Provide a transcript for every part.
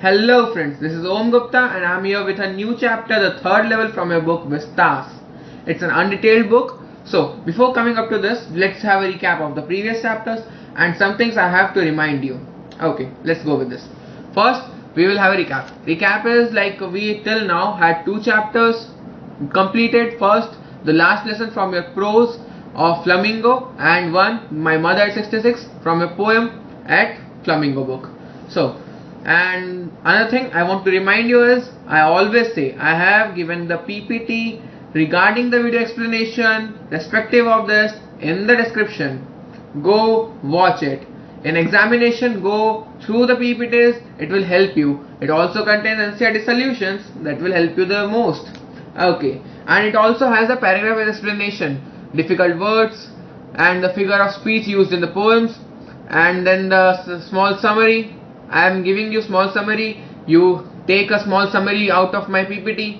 Hello friends, this is Om Gupta and I am here with a new chapter, the third level from your book Vistas. It's an undetailed book. So before coming up to this, let's have a recap of the previous chapters and some things I have to remind you. Okay, let's go with this. First, we will have a recap. Recap is like we till now had two chapters completed. First, the last lesson from your prose of Flamingo and one, My Mother at 66 from a poem at Flamingo book. So, and another thing I want to remind you is I always say I have given the PPT regarding the video explanation respective of this in the description. Go watch it. In examination, go through the PPTs, it will help you. It also contains NCERT solutions that will help you the most. Okay, and it also has a paragraph explanation, difficult words and the figure of speech used in the poems, and then the small summary. I am giving you small summary. You take a small summary out of my PPT,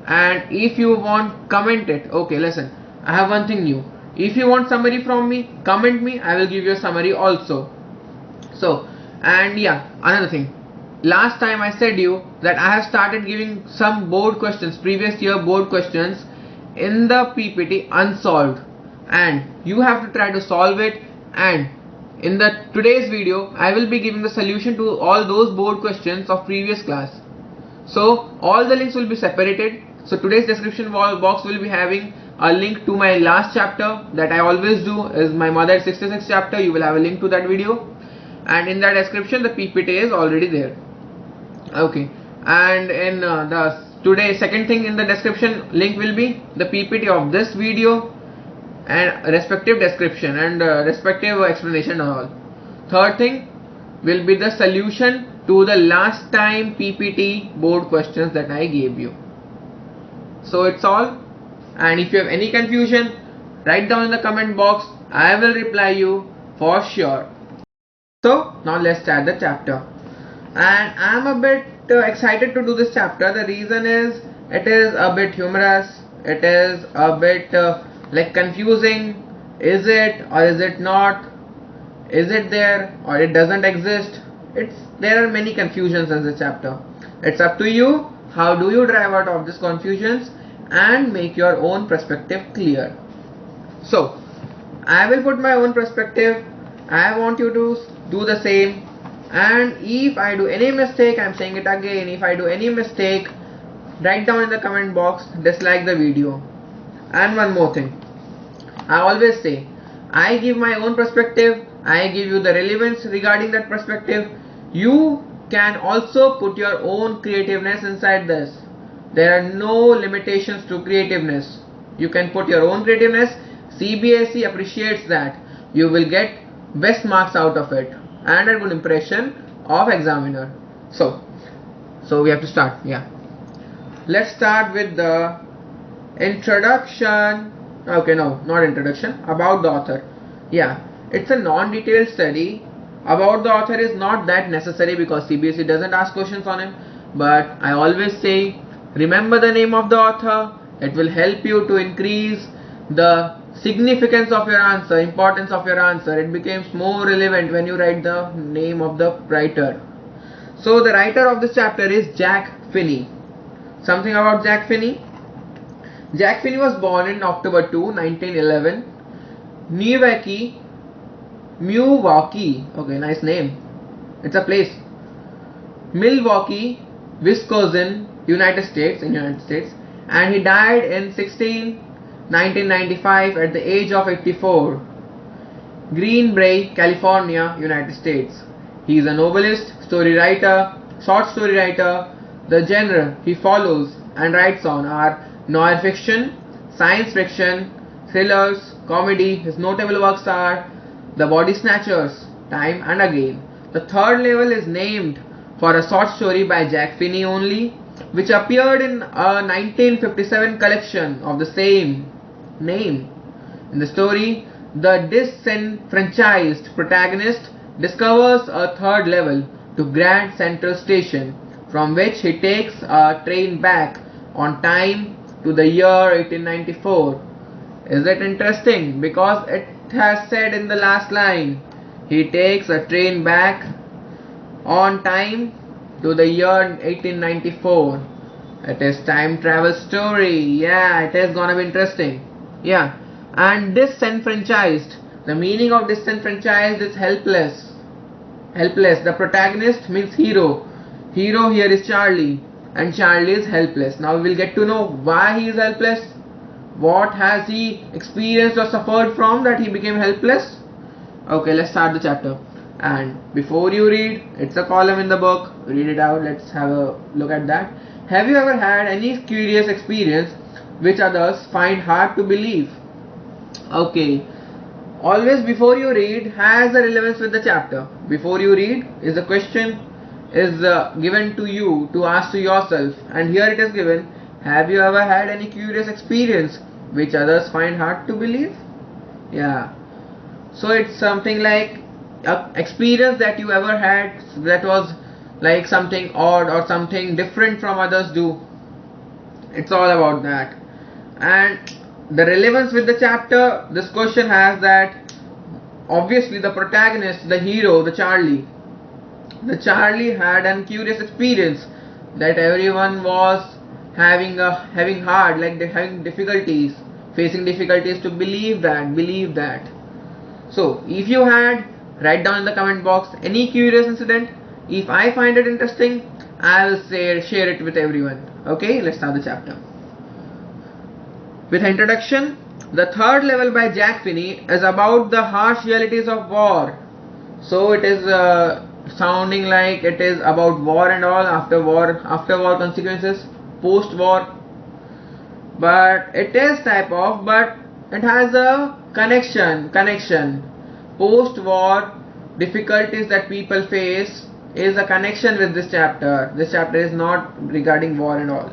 and if you want, comment it. Okay, listen, I have one thing new. If you want summary from me, comment me, I will give you a summary also. So, and yeah, another thing, last time I said you that I have started giving some board questions, previous year board questions in the PPT unsolved, and you have to try to solve it. And in the today's video I will be giving the solution to all those board questions of previous class. So all the links will be separated. So today's description box will be having a link to my last chapter that I always do is My Mother at 66 chapter. You will have a link to that video, and in that description the PPT is already there. Okay, and in the today second thing in the description link will be the PPT of this video and respective description and respective explanation and all. Third thing will be the solution to the last time PPT board questions that I gave you. So it's all, and if you have any confusion, write down in the comment box. I will reply you for sure. So now let's start the chapter, and I am a bit excited to do this chapter. The reason is it is a bit humorous, it is a bit like confusing. Is it or is it not? Is it there or it doesn't exist? There are many confusions in this chapter. It's up to you. How do you drive out of these confusions and make your own perspective clear? So I will put my own perspective. I want you to do the same. And if I do any mistake, I'm saying it again, if I do any mistake, write down in the comment box, dislike the video. And one more thing, I always say I give my own perspective, I give you the relevance regarding that perspective. You can also put your own creativeness inside this. There are no limitations to creativeness. You can put your own creativeness. CBSE appreciates that. You will get best marks out of it and a good impression of examiner. So we have to start. Yeah, let's start with the introduction. Okay, no, not introduction, about the author. Yeah, it's a non-detailed study. About the author is not that necessary because CBSE doesn't ask questions on him, but I always say remember the name of the author. It will help you to increase the significance of your answer, importance of your answer. It becomes more relevant when you write the name of the writer. So the writer of this chapter is Jack Finney. Something about Jack Finney. Jack Finney was born in October 2, 1911, Milwaukee. Okay, nice name. It's a place. Milwaukee, Wisconsin, United States, and he died in 1995 at the age of 84. Green Bay, California, United States. He is a novelist, story writer, short story writer. The genre he follows and writes on are noir fiction, science fiction, thrillers, comedy. His notable works are The Body Snatchers, Time and Again. The third level is named for a short story by Jack Finney only, which appeared in a 1957 collection of the same name. In the story, the disenfranchised protagonist discovers a third level to Grand Central Station, from which he takes a train back on time to the year 1894. Is it interesting? Because it has said in the last line, he takes a train back on time to the year 1894. It is time travel story. Yeah, it is gonna be interesting. Yeah, and disenfranchised. The meaning of disenfranchised is helpless. Helpless. The protagonist means hero. Hero here is Charlie, and Charlie is helpless. Now we will get to know why he is helpless. What has he experienced or suffered from that he became helpless? Okay, let's start the chapter. And before you read, it's a column in the book. Read it out. Let's have a look at that. Have you ever had any curious experience which others find hard to believe? Okay. Always before you read has a relevance with the chapter. Before you read is a question is given to you to ask to yourself, and here it is given. Have you ever had any curious experience which others find hard to believe? Yeah. So it's something like a experience that you ever had that was like something odd or something different from others do. It's all about that. And the relevance with the chapter, this question has that obviously the protagonist, the hero, the Charlie had a curious experience that everyone was having hard, like they having difficulties, facing difficulties to believe that. So if you had, write down in the comment box any curious incident. If I find it interesting, I will share it with everyone. Okay, let's start the chapter. With introduction, the third level by Jack Finney is about the harsh realities of war. So it is sounding like it is about war and all, after war consequences, post-war. But it is but it has a connection. Post-war difficulties that people face is a connection with this chapter. This chapter is not regarding war and all.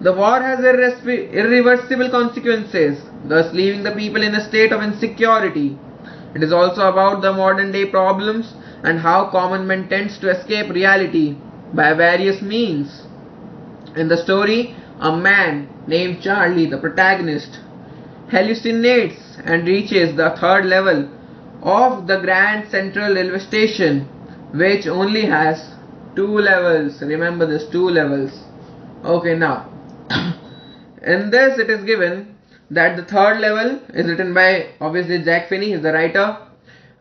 The war has irreversible consequences, thus leaving the people in a state of insecurity. It is also about the modern day problems and how common man tends to escape reality by various means. In the story, a man named Charlie, the protagonist, hallucinates and reaches the third level of the Grand Central Railway Station, which only has 2 levels. Remember this, 2 levels. Okay, now in this it is given that the third level is written by obviously Jack Finney, he is the writer,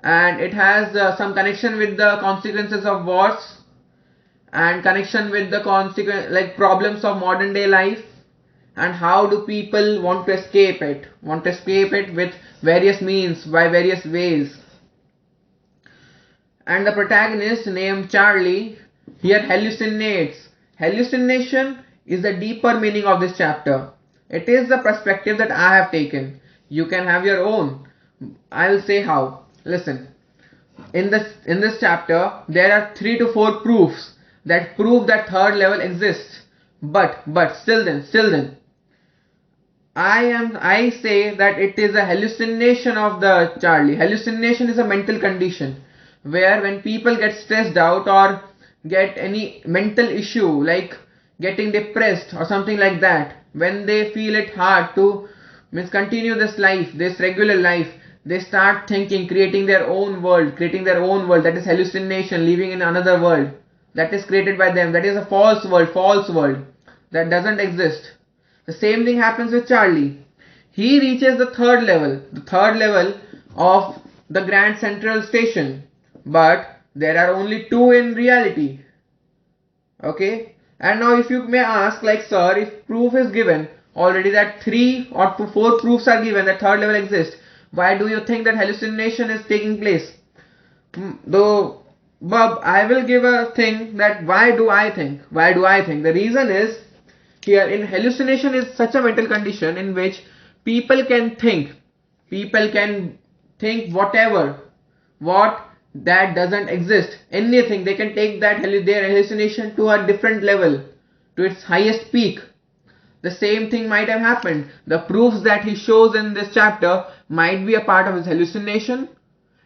and it has some connection with the consequences of wars and connection with the problems of modern day life, and how do people want to escape it with various means, by various ways. And the protagonist named Charlie here hallucinates. Hallucination is the deeper meaning of this chapter. It is the perspective that I have taken. You can have your own. I will say how. Listen. In this chapter, there are 3 to 4 proofs that prove that third level exists. But still then, I say that it is a hallucination of the Charlie. Hallucination is a mental condition where when people get stressed out or get any mental issue like getting depressed or something like that, when they feel it hard to continue this regular life, they start thinking, creating their own world. That is hallucination, living in another world that is created by them. That is a false world that doesn't exist. The same thing happens with Charlie. He reaches the third level of the Grand Central Station, but there are only 2 in reality. Okay, and now if you may ask, like, sir, if proof is given already that 3 or 4 proofs are given that third level exists, why do you think that hallucination is taking place? Though, Bob, I will give a thing that why do I think? The reason is, here in hallucination is such a mental condition in which people can think whatever, what that doesn't exist, anything. They can take their hallucination to a different level, to its highest peak. The same thing might have happened. The proofs that he shows in this chapter might be a part of his hallucination.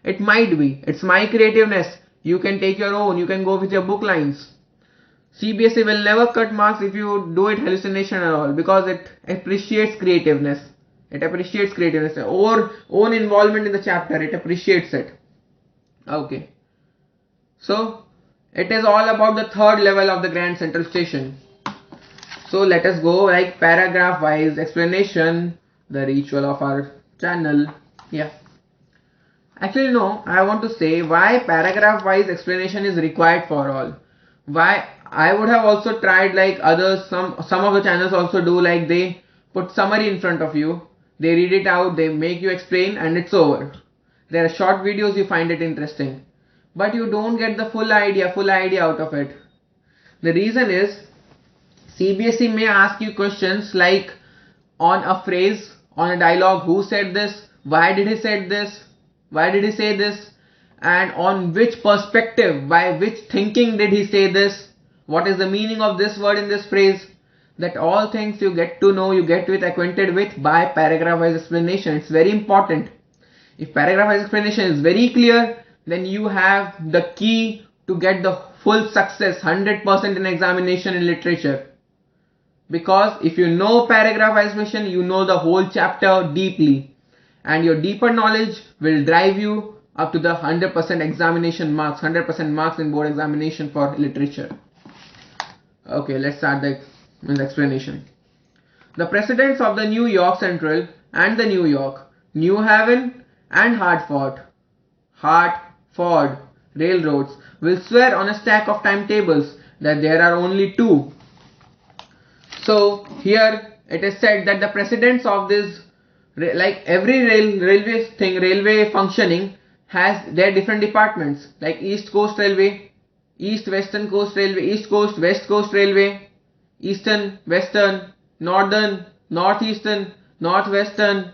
It might be. It's my creativeness. You can take your own. You can go with your book lines. CBSE will never cut marks if you do it hallucination at all, because it appreciates creativeness. Or own involvement in the chapter. It appreciates it. Okay. So, It is all about the third level of the Grand Central Station. So let us go like paragraph wise explanation, the ritual of our channel. Yeah. Actually no, I want to say why paragraph wise explanation is required for all. Why I would have also tried like others, some of the channels also do, like they put summary in front of you, they read it out, they make you explain and it's over. There are short videos, you find it interesting, but you don't get the full idea out of it. The reason is CBSE may ask you questions like on a phrase, on a dialogue, who said this, why did he say this, and on which perspective, by which thinking did he say this, what is the meaning of this word in this phrase. That all things you get to know, you get acquainted with by paragraph wise explanation. It's very important. If paragraph wise explanation is very clear, then you have the key to get the full success 100% in examination in literature. Because if you know paragraph wise explanation, you know the whole chapter deeply, and your deeper knowledge will drive you up to the 100% examination marks, 100% marks in board examination for literature. Okay, let's start the explanation. The presidents of the New York Central and the New York, New Haven and Hartford railroads will swear on a stack of timetables that there are only two. So here it is said that the presidents of this, like every railway functioning has their different departments, like East Coast Railway, East Western Coast Railway, East Coast West Coast Railway, Eastern, Western, Northern, Northeastern, Northwestern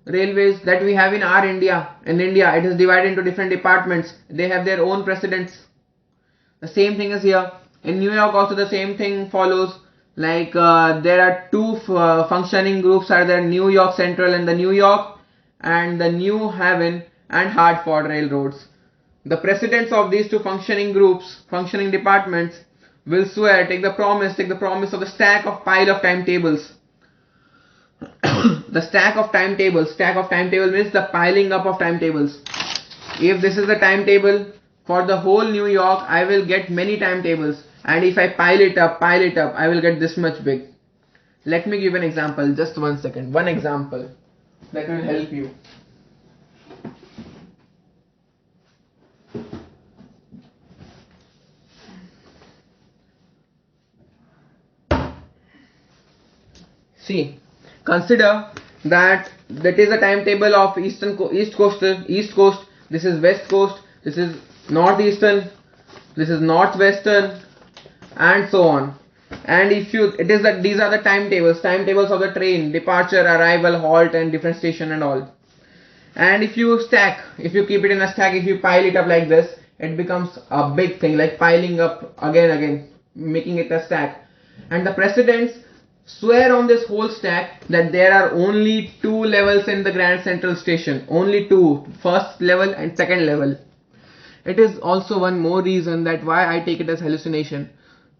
railways that we have in our India. In India it is divided into different departments. They have their own presidents. The same thing is here. In New York also the same thing follows. Like there are two functioning groups are there, New York Central and the New York, and the New Haven and Hartford railroads. The presidents of these two functioning groups, functioning departments, will swear, take the promise of the stack of timetables. The stack of timetables means the piling up of timetables. If this is the timetable for the whole New York, I will get many timetables, and if I pile it up, I will get this much big. Let me give an example, just 1 second. One example that will help you. See, consider that is a timetable of East Coast, this is West Coast, this is Northeastern, this is Northwestern, and so on. And these are the timetables of the train, departure, arrival, halt, and different station and all. And if you keep it in a stack, if you pile it up like this, it becomes a big thing, like piling up again, making it a stack. And the presidents swear on this whole stack that there are only two levels in the Grand Central Station, only two, first level and second level. It is also one more reason that why I take it as hallucination.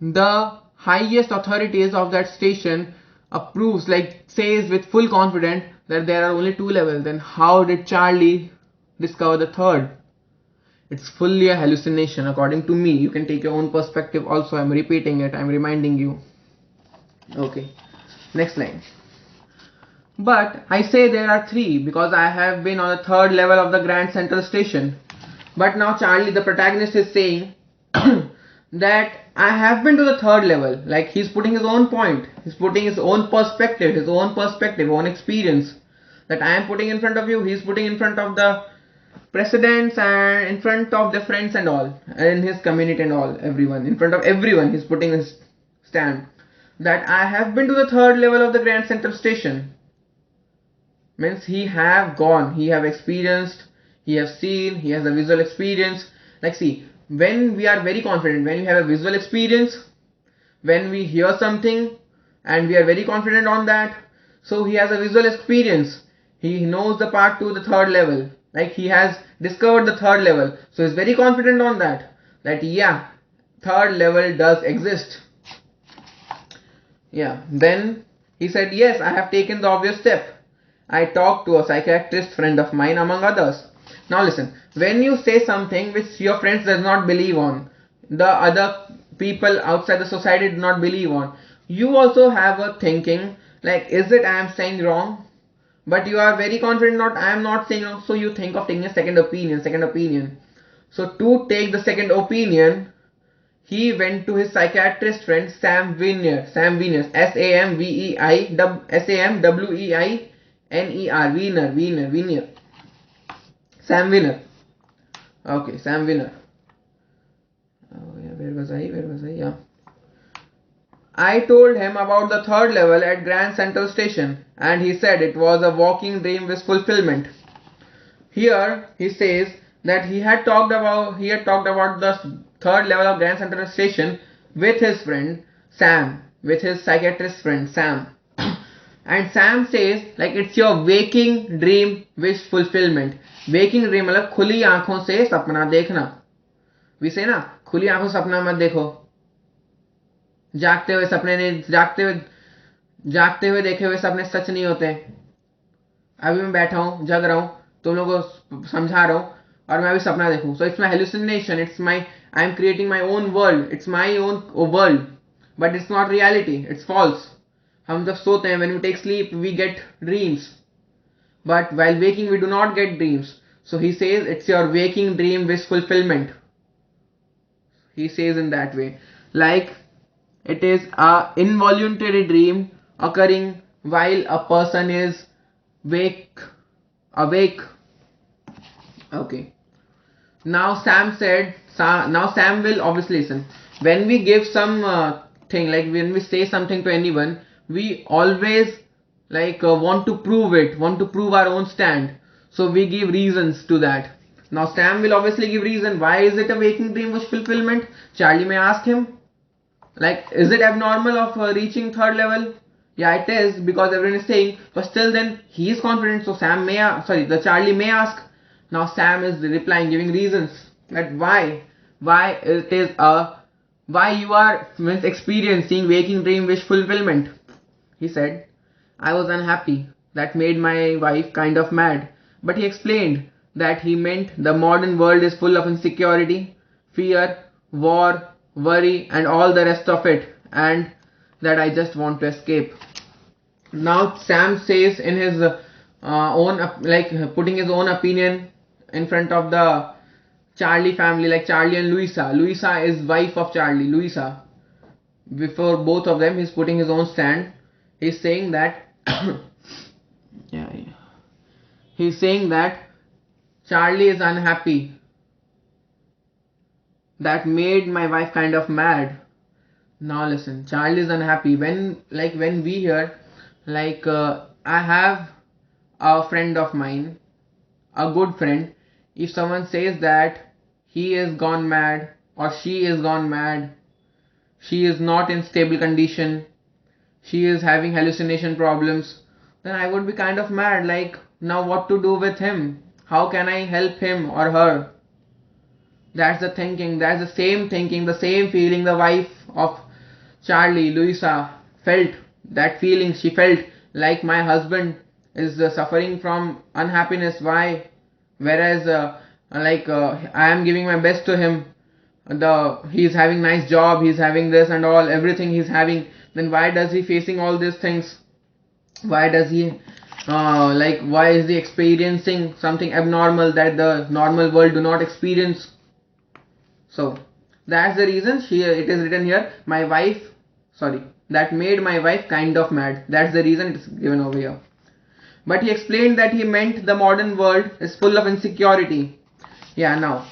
The highest authorities of that station approves, like says with full confidence that there are only two levels. Then how did Charlie discover the third? It's fully a hallucination according to me. You can take your own perspective also. I'm repeating it, I'm reminding you. Okay, next line. But I say there are three because I have been on the third level of the Grand Central Station. But now Charlie, the protagonist, is saying that I have been to the third level. Like he's putting his own point, he's putting his own perspective, own experience that I am putting in front of you. He's putting in front of the presidents and in front of the friends and all, in his community and all, everyone, in front of everyone he's putting his stand. That I have been to the third level of the Grand Central Station means he have gone, he have experienced, he have seen, he has a visual experience. Like see, when we are very confident, when we have a visual experience, when we hear something and we are very confident on that, so he has a visual experience, he knows the part to the third level, like he has discovered the third level, so he's very confident on that yeah, third level does exist. Yeah, then he said, yes, I have taken the obvious step. I talked to a psychiatrist friend of mine among others. Now listen, when you say something which your friends does not believe on, the other people outside the society do not believe on. You also have a thinking like, is it I am saying wrong? But you are very confident, not I am not saying wrong. So you think of taking a second opinion, So to take the second opinion, he went to his psychiatrist friend Sam Weiner, Weiner, Sam Weiner. Okay, Sam Weiner. Oh yeah, where was I? Yeah. I told him about the third level at Grand Central Station, and he said it was a walking dream with fulfillment. Here he says that he had talked about the third level of Grand Central Station with his friend Sam, with his psychiatrist friend Sam. And Sam says like it's your waking dream wish fulfillment. Waking dream मतलब खुली आंखों से सपना देखना. We say ना, खुली आंखों से सपना मत देखो. जागते हुए सपने नहीं, जागते हुए देखे हुए सपने सच नहीं होते. अभी मैं बैठा हूँ, जग रहा हूँ, तुम लोगों को समझा रहा हूँ और मैं अभी सपना देखूं. So it's my hallucination, I am creating my own world, it's my own world, but it's not reality, it's false. हम जब सोते हैं, when we take sleep we get dreams, but while waking we do not get dreams. So he says it's your waking dream wish fulfillment. He says in that way, like it is a involuntary dream occurring while a person is awake. Okay. Now Sam will obviously listen. When we give some thing, like when we say something to anyone, we always want to prove our own stand. So we give reasons to that. Now Sam will obviously give reason. Why is it a waking dream wish fulfillment? Charlie may ask him, like, is it abnormal of reaching third level? Yeah, it is, because everyone is saying, but still then he is confident. So the Charlie may ask. Now Sam is replying, giving reasons that why you are experiencing waking dream wish fulfillment. He said, I was unhappy. That made my wife kind of mad. But he explained that he meant the modern world is full of insecurity, fear, war, worry and all the rest of it, and that I just want to escape. Now Sam says in his putting his own opinion in front of the Charlie family, like Charlie and Louisa. Louisa is wife of Charlie, Louisa. Before both of them, he's putting his own stand. He's saying that he's saying that Charlie is unhappy. That made my wife kind of mad. Now listen, Charlie is unhappy. When we hear, I have a friend of mine, a good friend, if someone says that he is gone mad or she is gone mad, she is not in stable condition, she is having hallucination problems, then I would be kind of mad, like, now what to do with him? How can I help him or her? That's the thinking, that's the same thinking, the same feeling the wife of Charlie, Louisa, felt. That feeling she felt, like my husband is suffering from unhappiness. Why? Whereas I am giving my best to him. He's having nice job, he's having this and all, everything he's having. Then why does he facing all these things? Why does he why is he experiencing something abnormal that the normal world do not experience? So that's the reason it is written here, that made my wife kind of mad. That's the reason it is given over here. But he explained that he meant the modern world is full of insecurity. Yeah, now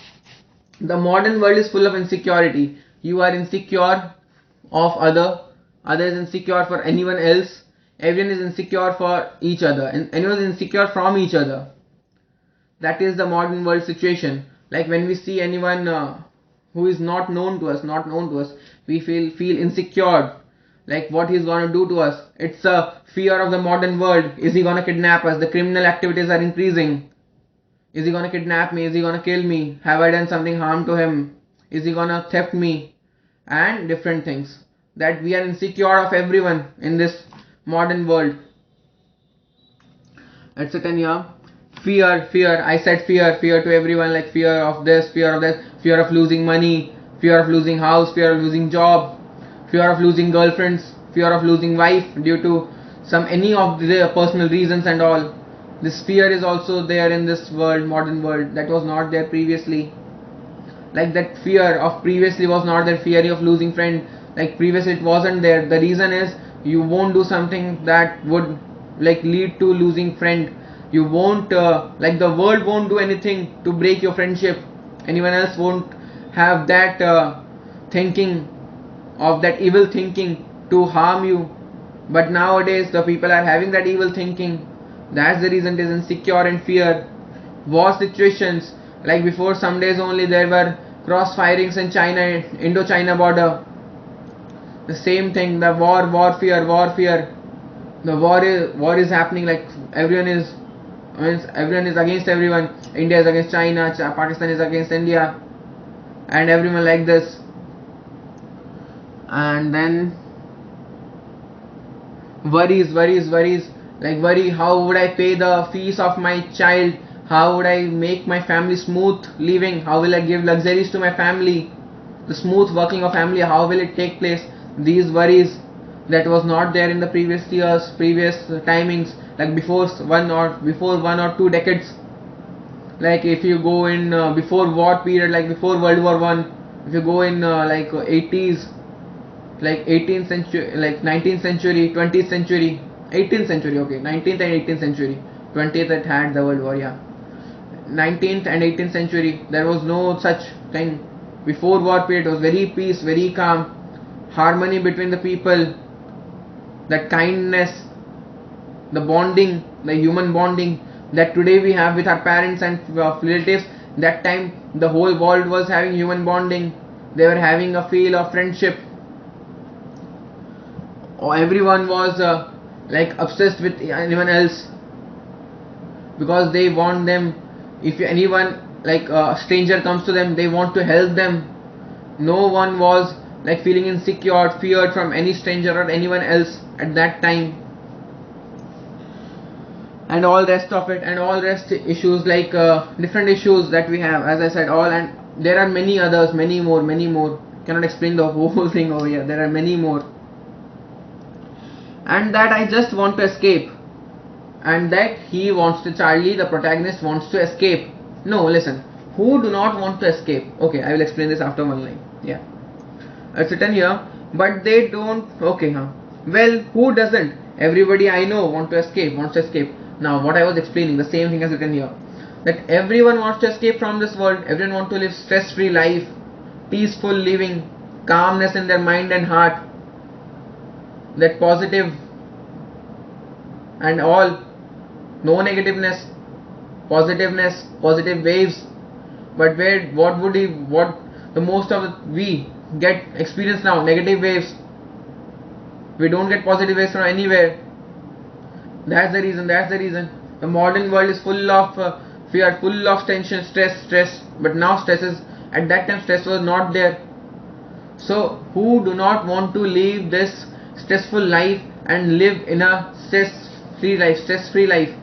the modern world is full of insecurity. You are insecure of other is insecure for anyone else. Everyone is insecure for each other, and anyone is insecure from each other. That is the modern world situation. Like when we see anyone who is not known to us, we feel insecure, like what he's gonna do to us. It's a fear of the modern world. Is he gonna kidnap us? The criminal activities are increasing. Is he gonna kidnap me? Is he gonna kill me? Have I done something harm to him? Is he gonna theft me? And different things. That we are insecure of everyone in this modern world. It's written here. Fear. I said fear to everyone, like fear of this, fear of that, fear of losing money, fear of losing house, fear of losing job, fear of losing girlfriends, fear of losing wife due to some any of their personal reasons and all. This fear is also there in this world, modern world, that was not there previously. Like that fear of previously was not there, fear of losing friend, like previously it wasn't there. The reason is you won't do something that would like lead to losing friend. You won't like the world won't do anything to break your friendship. Anyone else won't have that thinking of that evil thinking to harm you. But nowadays the people are having that evil thinking. That's the reason it is insecure and fear. War situations, like before some days only there were cross firings in China, Indo-China border. The same thing, the war fear. The war is happening, like everyone is against everyone. India is against China, Pakistan is against India, and everyone like this. And then worries, like worry, how would I pay the fees of my child, how would I make my family smooth living, how will I give luxuries to my family, the smooth working of family, how will it take place. These worries that was not there in the previous years, previous timings, like before one or two decades. Like if you go in before war period, like before World War One, if you go in like 80s, like 18th century, like 19th century, 20th century, 18th century, okay, 19th and 18th century, 20th it had the World War, yeah. 19th and 18th century, there was no such thing. Before war period, it was very peace, very calm, harmony between the people, that kindness, the bonding, the human bonding that today we have with our parents and relatives. That time the whole world was having human bonding, they were having a feel of friendship. Everyone was like obsessed with anyone else because they want them. If anyone like a stranger comes to them, they want to help them. No one was like feeling insecure, feared from any stranger or anyone else at that time. And all rest of it, and all rest issues, like different issues that we have, as I said, all, and there are many others, many more. Cannot explain the whole thing over here. There are many more, and that I just want to escape, and that he wants to, Charlie the protagonist wants to escape. No, listen, who do not want to escape? Okay, I will explain this after one line. Yeah, it's written here, but they don't. Okay, well, who doesn't? Everybody I know wants to escape. Now what I was explaining, the same thing as written here, that everyone wants to escape from this world. Everyone wants to live stress-free life, peaceful living, calmness in their mind and heart, that positive and all, no negativeness, positiveness, positive waves. But what the most of we get experience now, negative waves. We don't get positive waves from anywhere. That's the reason. The modern world is full of fear, full of tension, stress. But now stress is, at that time stress was not there. So who do not want to live this stressful life and live in a stress-free life?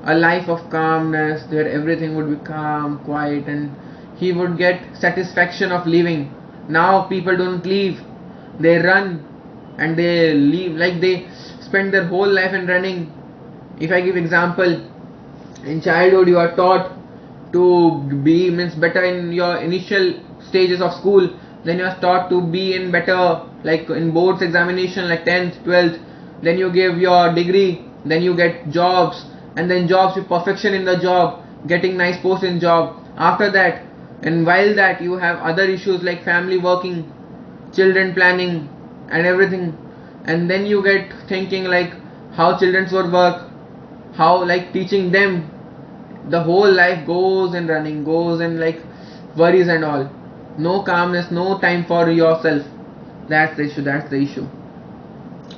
A life of calmness, where everything would be calm, quiet, and he would get satisfaction of living. Now people don't live, they run, and they live like they spend their whole life in running. If I give example, in childhood you are taught to be means better in your initial stages of school, then you are taught to be in better, like in boards examination, like 10th, 12th, then you give your degree, then you get jobs, and then jobs with perfection in the job, getting nice post in job. After that, and while that, you have other issues like family working, children planning, and everything. And then you get thinking like how children would work, how like teaching them. The whole life goes and running, goes and like worries and all. No calmness, no time for yourself. That's the issue.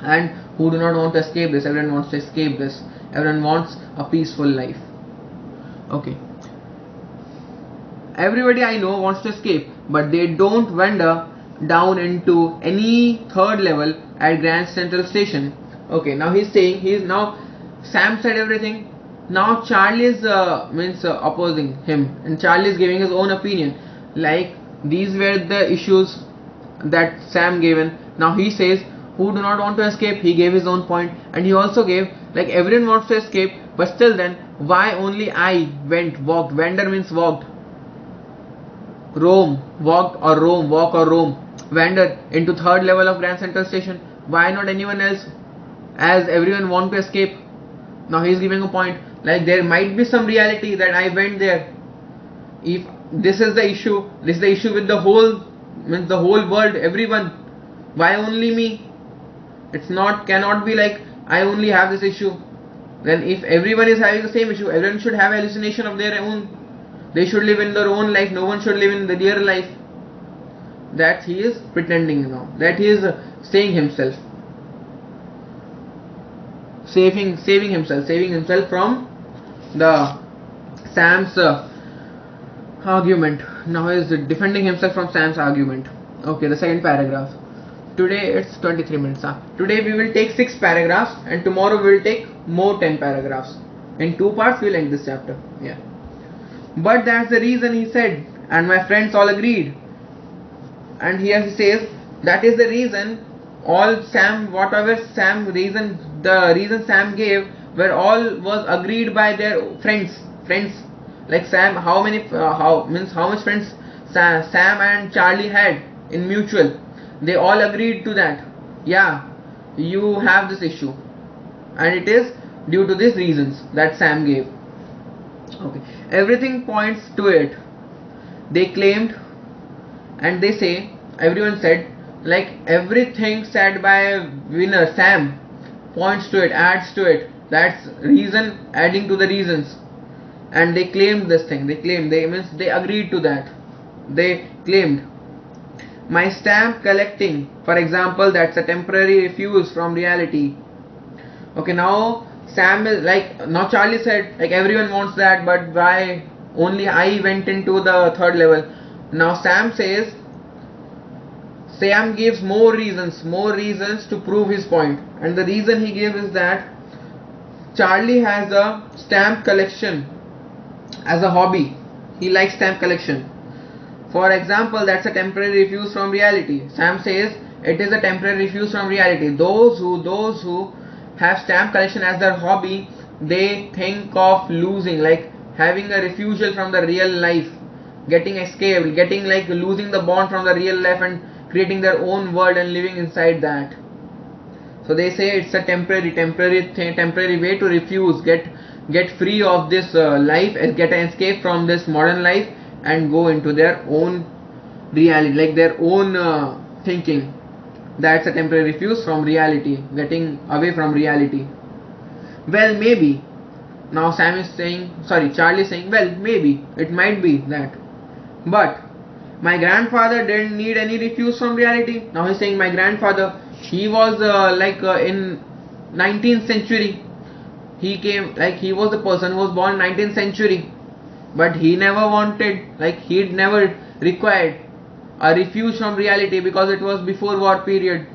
And who do not want to escape this? Everyone wants to escape this. Everyone wants a peaceful life. Okay. Everybody I know wants to escape, but they don't wander down into any third level at Grand Central Station. Okay, now he's saying, Sam said everything. Now Charlie is opposing him, and Charlie is giving his own opinion. Like, These were the issues that Sam gave in. Now he says, who do not want to escape. He gave his own point, and he also gave, like, everyone wants to escape, but still then, why only I walked. Wander means walked. Walk or roam. Wander into third level of Grand Central Station. Why not anyone else? As everyone want to escape. Now he is giving a point, like there might be some reality that I went there. If this is the issue with the whole world, everyone. Why only me? Cannot be like I only have this issue. Then if everyone is having the same issue, everyone should have hallucination of their own. They should live in their own life. No one should live in the real life. That he is pretending now. That he is saying himself. Saving himself from the Sam's argument. Now he is defending himself from Sam's argument. Okay, the second paragraph. Today it's 23 minutes. Today we will take 6 paragraphs, and tomorrow we will take more 10 paragraphs. In 2 parts we will end this chapter. Yeah. But that's the reason, he said, and my friends all agreed. And here he says, that is the reason the reason Sam gave all was agreed by their friends. Like Sam, how much friends Sam and Charlie had in mutual. They all agreed to that. Yeah, you have this issue, and it is due to these reasons that Sam gave. Okay, everything points to it. They claimed, and they say, everyone said, like everything said by winner Sam points to it, adds to it. That's reason adding to the reasons. And they claimed this thing. They agreed to that. They claimed, my stamp collecting, for example, that's a temporary refuse from reality. Okay, now Sam is like, now Charlie said, like everyone wants that, but why only I went into the third level. Now Sam says, Sam gives more reasons to prove his point, and the reason he gives is that Charlie has a stamp collection as a hobby. He likes stamp collection. For example, that's a temporary refuse from reality. Sam says it is a temporary refuse from reality. Those who have stamp collection as their hobby, they think of losing, like having a refusal from the real life, getting escaped, losing the bond from the real life and creating their own world and living inside that. So they say it's a temporary way to refuse, get free of this life, get an escape from this modern life and go into their own reality, like their own thinking. That's a temporary refuse from reality, getting away from reality. Well, maybe. Now Charlie is saying, well, maybe, it might be that. But my grandfather didn't need any refuse from reality. Now he's saying my grandfather, he was in 19th century. He was the person who was born 19th century. But he never he'd never required a refuge from reality because it was before war period.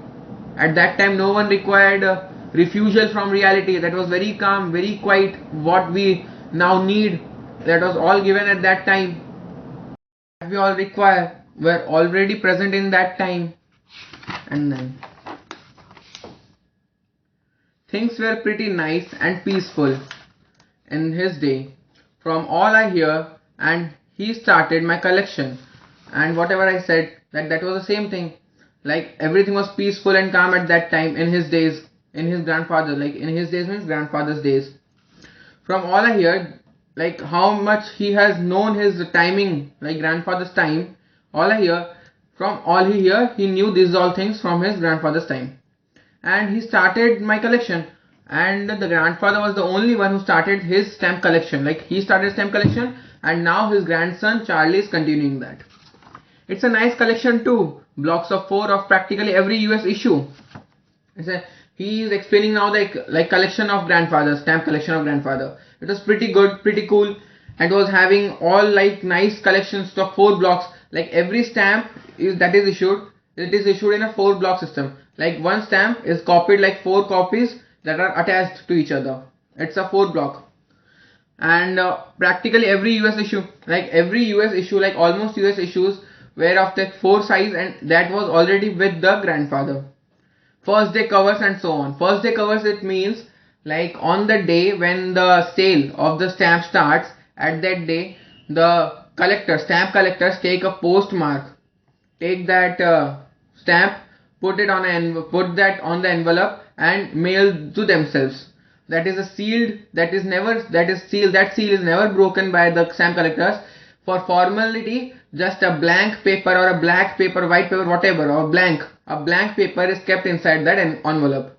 At that time no one required a refusal from reality. That was very calm, very quiet. What we now need, that was all given at that time. What we all require were already present in that time. And then things were pretty nice and peaceful in his day, from all I hear, and he started my collection. And whatever I said, that was the same thing. Like everything was peaceful and calm at that time in his days, in his grandfather, like in his days means grandfather's days. From all I hear, like how much he has known his timing, like grandfather's time, he knew these all things from his grandfather's time. And he started my collection. And the grandfather was the only one who started his stamp collection. Like he started stamp collection, and now his grandson Charlie is continuing that. It's a nice collection too. Blocks of 4 of practically every US issue. He is explaining now like collection of grandfather, stamp collection of grandfather. It was pretty good, pretty cool, and was having all like nice collections of 4 blocks. Like every stamp that is issued, it is issued in a 4 block system. Like one stamp is copied like 4 copies that are attached to each other. It's a 4 block. And practically every US issue, like almost US issues were of that 4 size, and that was already with the grandfather. First day covers and so on. First day covers, it means like on the day when the sale of the stamp starts, at that day the stamp collectors take a postmark, take that stamp, put that on the envelope and mail to themselves. That is a sealed, that seal is never broken by the stamp collectors. For formality, just a blank paper or a black paper, white paper, whatever, or a blank paper is kept inside that envelope,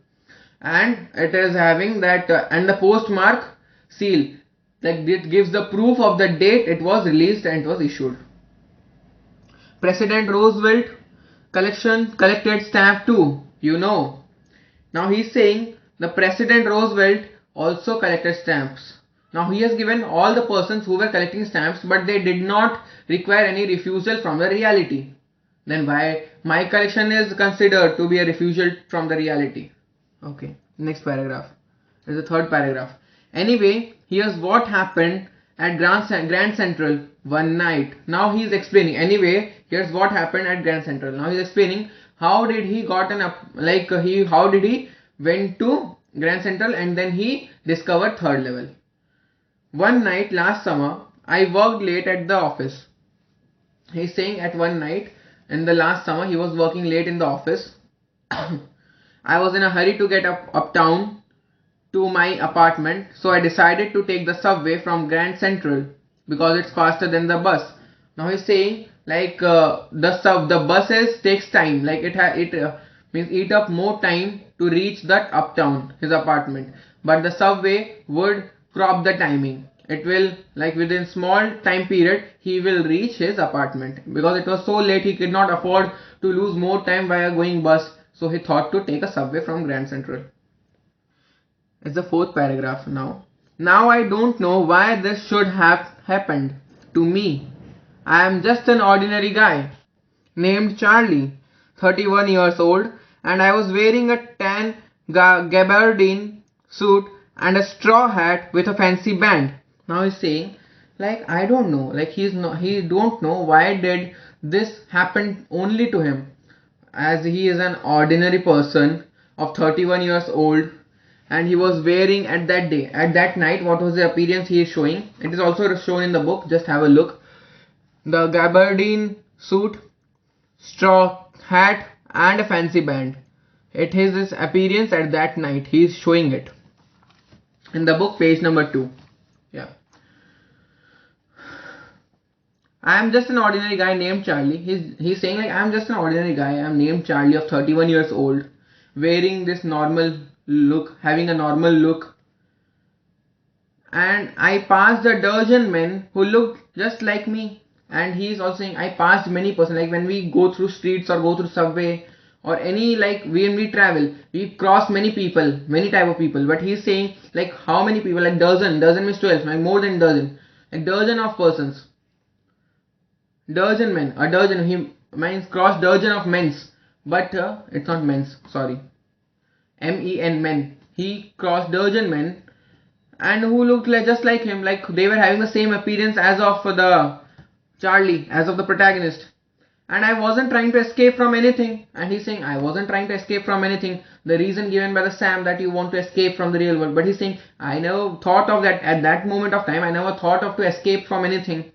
and it is having that and the postmark seal, like it gives the proof of the date it was released and it was issued. President Roosevelt collected stamp too, you know. Now he's saying the President Roosevelt also collected stamps. Now he has given all the persons who were collecting stamps, but they did not require any refusal from the reality. Then why my collection is considered to be a refusal from the reality? Okay, next paragraph is the third paragraph. Anyway, here's what happened at Grand Central one night. Now he is explaining. Anyway, here's what happened at Grand Central. Now he is explaining how did he how did he went to Grand Central and then he discovered third level. One night last summer, I worked late at the office. He's saying at one night in the last summer he was working late in the office. I was in a hurry to get uptown to my apartment, so I decided to take the subway from Grand Central because it's faster than the bus. Now he's saying like the buses takes time, like it means eat up more time to reach that uptown, his apartment, but the subway would crop the timing. It will, like within small time period he will reach his apartment, because it was so late he could not afford to lose more time via going bus, so he thought to take a subway from Grand Central. It's the fourth paragraph now. Now I don't know why this should have happened to me. I am just an ordinary guy named Charlie, 31 years old, and I was wearing a tan gabardine suit and a straw hat with a fancy band. Now he's saying like I don't know, like he don't know why did this happen only to him, as he is an ordinary person of 31 years old, and he was wearing at that night, what was the appearance he is showing. It is also shown in the book, just have a look. The gabardine suit, straw hat and a fancy band. It is his appearance at that night. He is showing it in the book, page number 2. Yeah. I am just an ordinary guy named Charlie. He's saying like I am just an ordinary guy. I am named Charlie of 31 years old, wearing this normal look, having a normal look. And I passed a dozen men who looked just like me. And he is also saying I passed many persons, like when we go through streets or go through subway or any, like when we travel, we cross many people, many type of people. But he is saying like how many people, like dozen means 12, like more than dozen, like dozen of persons. Dozen men, a dozen, he means cross dozen of men's, but it's not men's, sorry, men, men. He crossed dozen men and who looked like just like him, like they were having the same appearance as of the Charlie, as of the protagonist. And I wasn't trying to escape from anything. And he's saying I wasn't trying to escape from anything. The reason given by the Sam that you want to escape from the real world. But he's saying I never thought of that at that moment of time. I never thought of to escape from anything.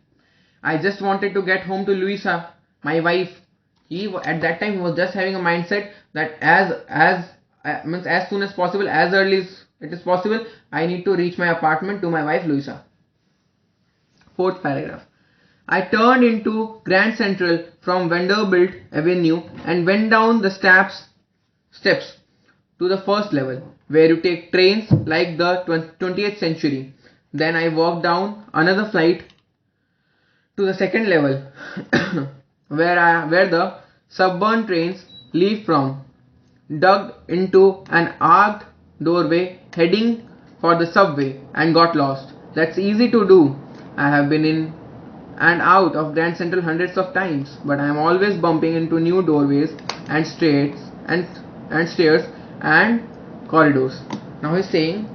I just wanted to get home to Louisa, my wife. At that time he was just having a mindset that as soon as possible, as early as it is possible, I need to reach my apartment to my wife Louisa. Fourth paragraph. I turned into Grand Central from Vanderbilt Avenue and went down the steps to the first level, where you take trains like the 20th century. Then I walked down another flight to the second level, where the suburban trains leave from, dug into an arched doorway heading for the subway and got lost. That's easy to do. I have been in and out of Grand Central hundreds of times, but I am always bumping into new doorways and stairs and corridors. Now he's saying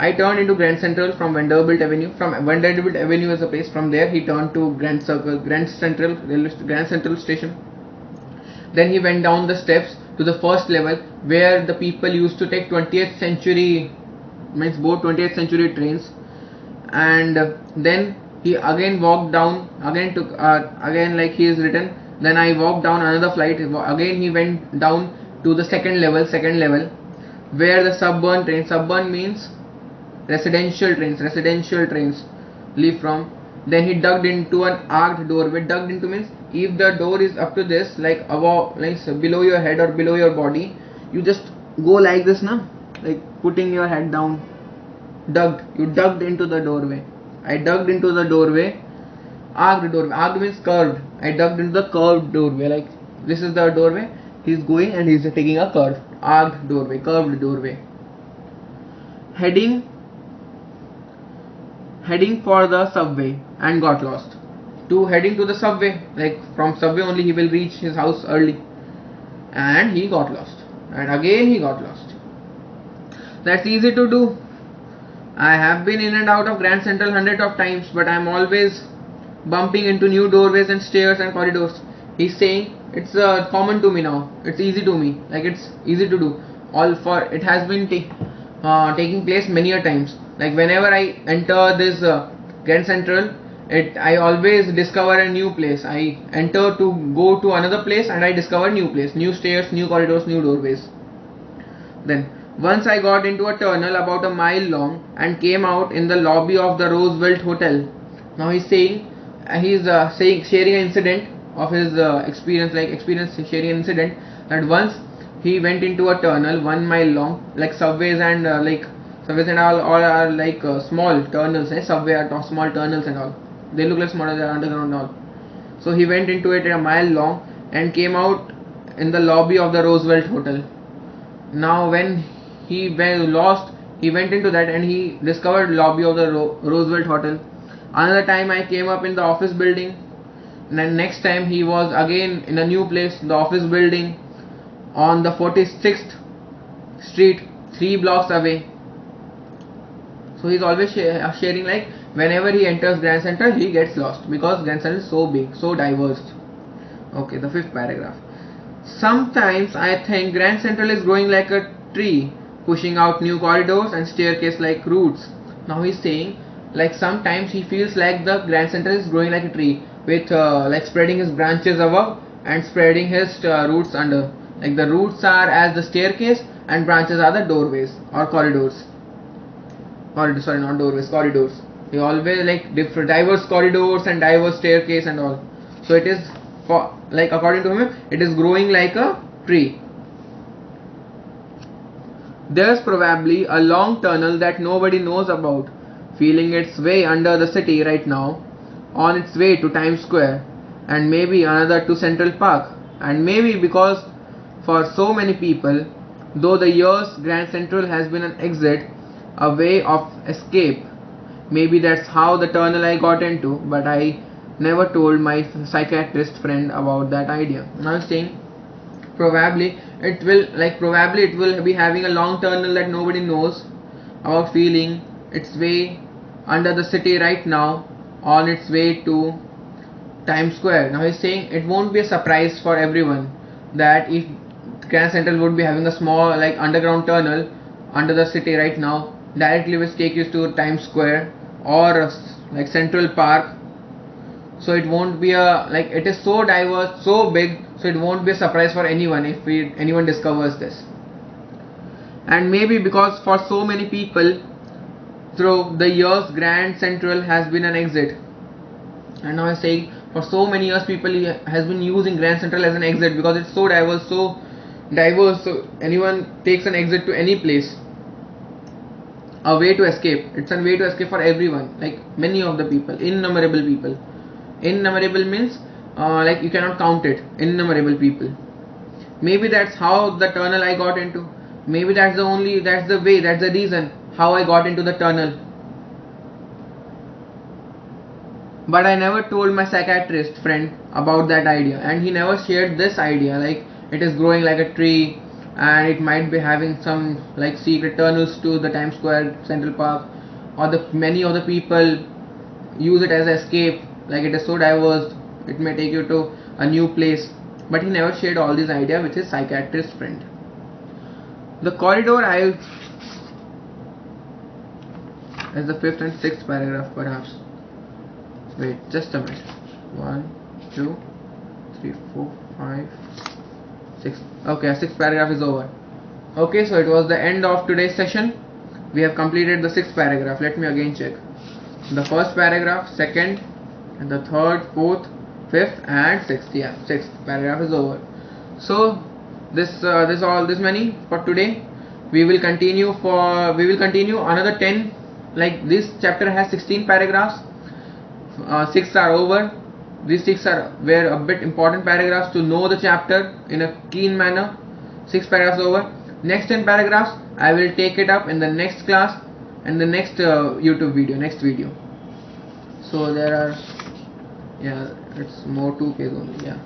I turned into Grand Central from Vanderbilt Avenue. From Vanderbilt Avenue is a place. From there he turned to Grand Central Station. Then he went down the steps to the first level where the people used to take 20th century, means both 20th century trains. And then he again walked down, again like he is written. Then I walked down another flight. Again he went down to the second level, where the suburban means residential trains leave from. Then he dug into an arched doorway. Dug into means if the door is up to this, like above, like below your head or below your body, you just go like this now, like putting your head down. You dug into the doorway. I dug into the doorway. Arched doorway. Arched means curved. I dug into the curved doorway. Like this is the doorway. He's going and he's taking a curved curved doorway. Heading for the subway and got lost. Heading to the subway, like from subway only he will reach his house early, and he got lost, and again he got lost. That's easy to do. I have been in and out of Grand Central hundreds of times, but I am always bumping into new doorways and stairs and corridors. He's saying it's common to me now. It's easy to me, like it's easy to do. It has been taking place many a times. Like whenever I enter this Grand Central, I always discover a new place. I enter to go to another place and I discover new place, new stairs, new corridors, new doorways. Then once I got into a tunnel about a mile long and came out in the lobby of the Roosevelt Hotel. Now he's sharing an incident of his sharing an incident that once he went into a tunnel 1 mile long, like subways and all are like small tunnels. Subway are small tunnels and all. They look like smaller than underground and all. So he went into it a mile long and came out in the lobby of the Roosevelt Hotel. Now when he lost, he went into that and he discovered lobby of the Roosevelt Hotel. Another time I came up in the office building. And then next time he was again in a new place, the office building on the 46th Street, 3 blocks away. So he's always sharing like whenever he enters Grand Central he gets lost because Grand Central is so big, so diverse. Okay, the 5th paragraph. Sometimes I think Grand Central is growing like a tree, pushing out new corridors and staircase like roots. Now he's saying like sometimes he feels like the Grand Central is growing like a tree with like spreading his branches above and spreading his roots under. Like the roots are as the staircase and branches are the doorways or corridors. Corridors. He always like different diverse corridors and diverse staircase and all. So it is according to him, it is growing like a tree. There's probably a long tunnel that nobody knows about, feeling its way under the city right now, on its way to Times Square, and maybe another to Central Park, and maybe because for so many people, though the years Grand Central has been an exit, a way of escape. Maybe that's how the tunnel I got into, but I never told my psychiatrist friend about that idea. Now I'm saying probably it will be having a long tunnel that nobody knows about, feeling its way under the city right now, on its way to Times Square. Now he's saying it won't be a surprise for everyone that if Grand Central would be having a small like underground tunnel under the city right now, directly will take you to Times Square or like Central Park. So it won't be it is so diverse, so big, so it won't be a surprise for anyone if anyone discovers this. And maybe because for so many people through the years Grand Central has been an exit. And now I'm saying for so many years people has been using Grand Central as an exit because it's so diverse, so anyone takes an exit to any place. A way to escape. It's a way to escape for everyone, like many of the people, innumerable people. Innumerable means like you cannot count it. Innumerable people. Maybe that's how the tunnel I got into. Maybe that's the reason how I got into the tunnel. But I never told my psychiatrist friend about that idea, and he never shared this idea like it is growing like a tree and it might be having some like secret tunnels to the Times Square, Central Park, or the many other people use it as an escape. Like it is so diverse, it may take you to a new place. But he never shared all these ideas with his psychiatrist friend. The corridor as the 5th and 6th paragraph perhaps. Wait, just a minute. 1, 2, 3, 4, 5, 6. Okay, 6th paragraph is over. Okay, so it was the end of today's session. We have completed the 6th paragraph. Let me again check. The 1st paragraph, 2nd, and the 3rd, 4th, 5th, and 6th. Yeah, 6th paragraph is over. So this many for today. We will continue another 10. Like this chapter has 16 paragraphs. 6 are over. These 6 were a bit important paragraphs to know the chapter in a keen manner. 6 paragraphs over. Next 10 paragraphs I will take it up in the next class and the next YouTube video, next video. So there are, yeah, it's more 2Ks only, yeah.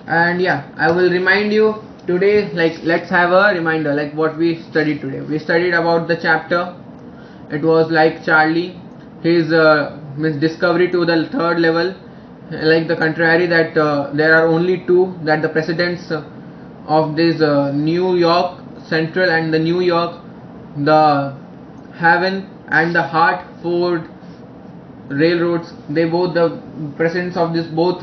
And yeah, I will remind you today, like let's have a reminder like what we studied today. We studied about the chapter. It was like Charlie, his discovery to the 3rd level, like the contrary that there are only 2, that the presidents of this New York Central and the New York, the Haven and the Hartford railroads, they both, the presidents of this both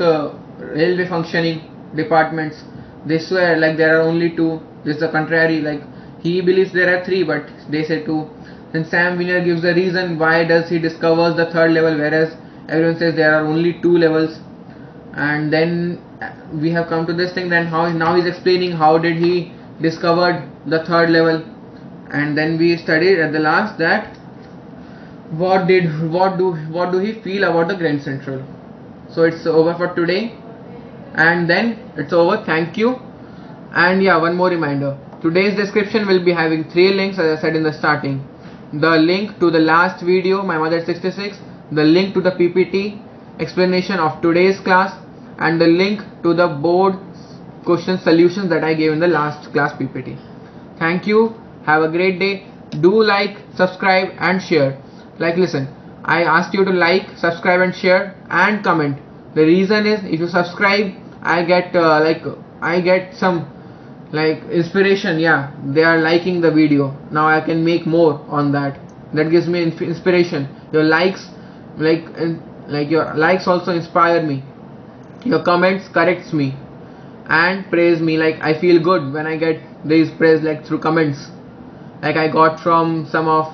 railway functioning departments, they swear like there are only 2. This is the contrary, like he believes there are 3 but they say 2. Then Sam Wiener gives the reason why does he discovers the 3rd level, whereas everyone says there are only 2 levels. And then we have come to this thing, then now he's explaining how did he discovered the 3rd level. And then we studied at the last that what do he feel about the Grand Central. So it's over for today, and then it's over. Thank you. And yeah, one more reminder, today's description will be having 3 links as I said in the starting. The link to the last video, my mother 66, the link to the PPT explanation of today's class, and the link to the board question solutions that I gave in the last class PPT. Thank you. Have a great day. Do like, subscribe and share. Like listen, I asked you to like, subscribe and share and comment. The reason is if you subscribe I get some like inspiration. Yeah, they are liking the video. Now I can make more on that. That gives me inspiration. Your likes your likes also inspire me. Your comments corrects me and praise me. Like I feel good when I get these praise like through comments. Like I got from some of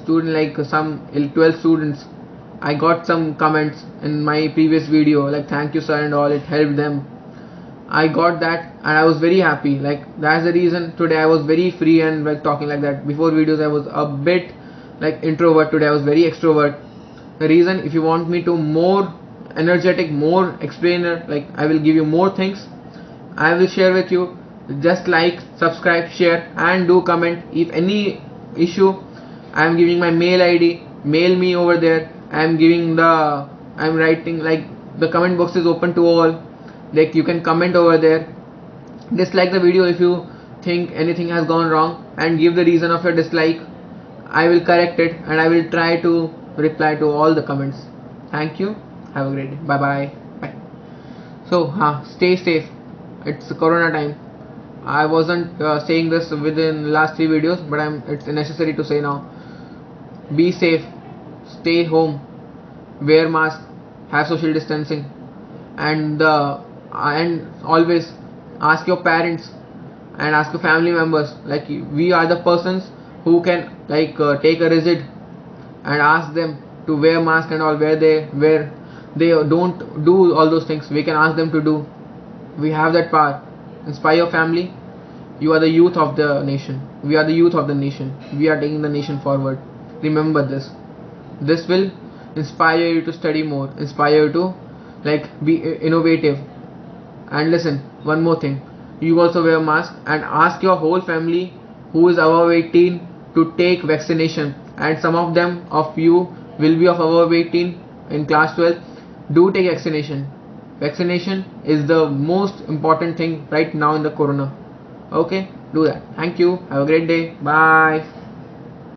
student, like some 12 students, I got some comments in my previous video like thank you sir and all, it helped them. I got that and I was very happy. Like that's the reason today I was very free and like talking like that. Before videos I was a bit like introvert. Today I was very extrovert. The reason, if you want me to more energetic, more explainer, like I will give you more things, I will share with you. Just like, subscribe, share and do comment. If any issue, I am giving my mail ID, mail me over there. I am writing, like the comment box is open to all, like you can comment over there. Dislike the video if you think anything has gone wrong and give the reason of your dislike. I will correct it and I will try to reply to all the comments. Thank you. Have a great day. Bye bye. Bye. So stay safe. It's Corona time. I wasn't saying this within the last 3 videos, but it's necessary to say now. Be safe, stay home, wear mask, have social distancing, and always ask your parents and ask your family members. Like we are the persons who can take a visit and ask them to wear mask and all. Where they don't do all those things, we can ask them to do. We have that power. Inspire your family. You are the youth of the nation. We are the youth of the nation. We are taking the nation forward. Remember this. This will inspire you to study more, inspire you to be innovative. And listen, one more thing, you also wear a mask and ask your whole family who is above 18 to take vaccination. And some of you will be of above 18 in class 12. Do take vaccination. Vaccination is the most important thing right now in the corona. Okay, do that. Thank you. Have a great day. Bye.